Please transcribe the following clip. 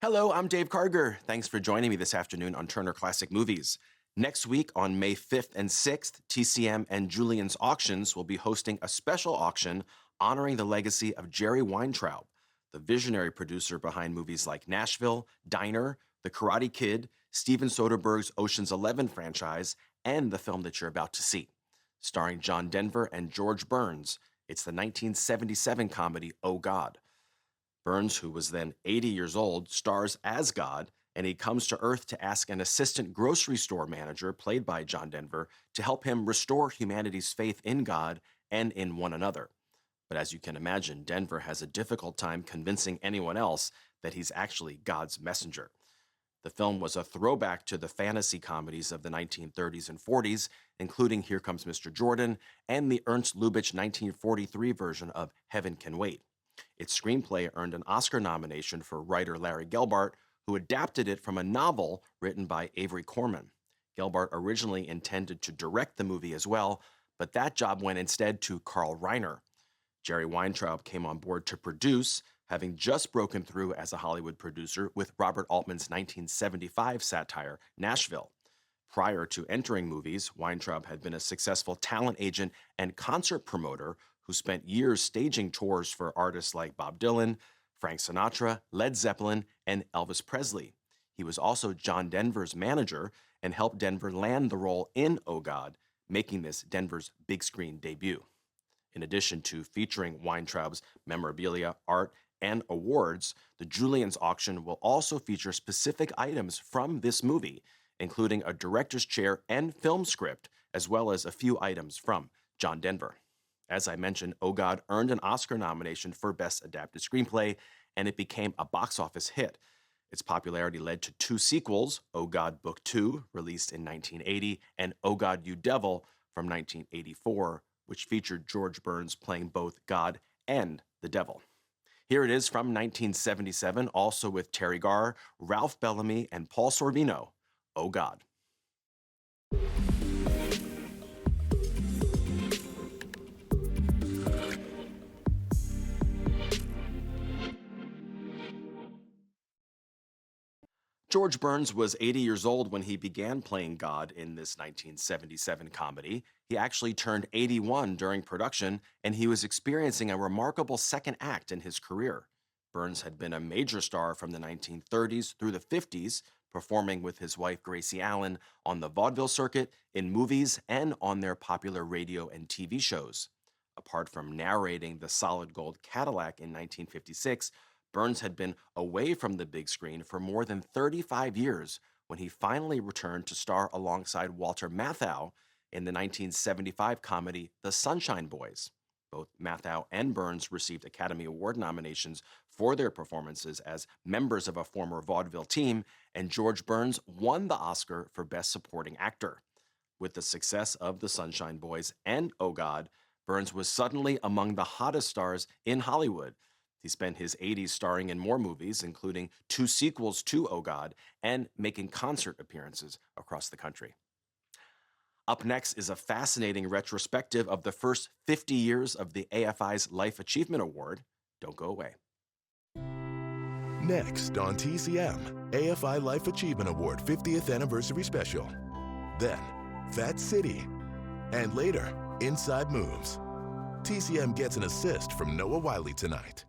Hello, I'm Dave Karger. Thanks for joining me this afternoon on Turner Classic Movies. Next week on May 5th and 6th, TCM and Julien's Auctions will be hosting a special auction honoring the legacy of Jerry Weintraub, the visionary producer behind movies like Nashville, Diner, The Karate Kid, Steven Soderbergh's Ocean's 11 franchise, and the film that you're about to see. Starring John Denver and George Burns, it's the 1977 comedy Oh God! Burns, who was then 80 years old, stars as God, and he comes to Earth to ask an assistant grocery store manager, played by John Denver, to help him restore humanity's faith in God and in one another. But as you can imagine, Denver has a difficult time convincing anyone else that he's actually God's messenger. The film was a throwback to the fantasy comedies of the 1930s and 40s, including Here Comes Mr. Jordan and the Ernst Lubitsch 1943 version of Heaven Can Wait. Its screenplay earned an Oscar nomination for writer Larry Gelbart, who adapted it from a novel written by Avery Corman. Gelbart originally intended to direct the movie as well, but that job went instead to Carl Reiner. Jerry Weintraub came on board to produce, having just broken through as a Hollywood producer with Robert Altman's 1975 satire, Nashville. Prior to entering movies, Weintraub had been a successful talent agent and concert promoter who spent years staging tours for artists like Bob Dylan, Frank Sinatra, Led Zeppelin, and Elvis Presley. He was also John Denver's manager and helped Denver land the role in Oh God!, making this Denver's big screen debut. In addition to featuring Weintraub's memorabilia, art, and awards, the Julien's auction will also feature specific items from this movie, including a director's chair and film script, as well as a few items from John Denver. As I mentioned, Oh God! Earned an Oscar nomination for Best Adapted Screenplay, and it became a box office hit. Its popularity led to two sequels, Oh God! Book 2, released in 1980, and Oh God! You Devil from 1984, which featured George Burns playing both God and the devil. Here it is from 1977, also with Terry Garr, Ralph Bellamy, and Paul Sorvino, Oh God! George Burns was 80 years old when he began playing God in this 1977 comedy. He actually turned 81 during production, and he was experiencing a remarkable second act in his career. Burns had been a major star from the 1930s through the 50s, performing with his wife Gracie Allen on the vaudeville circuit, in movies, and on their popular radio and TV shows. Apart from narrating The Solid Gold Cadillac in 1956, Burns had been away from the big screen for more than 35 years when he finally returned to star alongside Walter Matthau in the 1975 comedy The Sunshine Boys. Both Matthau and Burns received Academy Award nominations for their performances as members of a former vaudeville team, and George Burns won the Oscar for Best Supporting Actor. With the success of The Sunshine Boys and Oh God!, Burns was suddenly among the hottest stars in Hollywood. He spent his 80s starring in more movies, including two sequels to Oh God!, and making concert appearances across the country. Up next is a fascinating retrospective of the first 50 years of the AFI's Life Achievement Award. Don't go away. Next on TCM, AFI Life Achievement Award 50th Anniversary Special. Then, Fat City. And later, Inside Moves. TCM gets an assist from Noah Wiley tonight.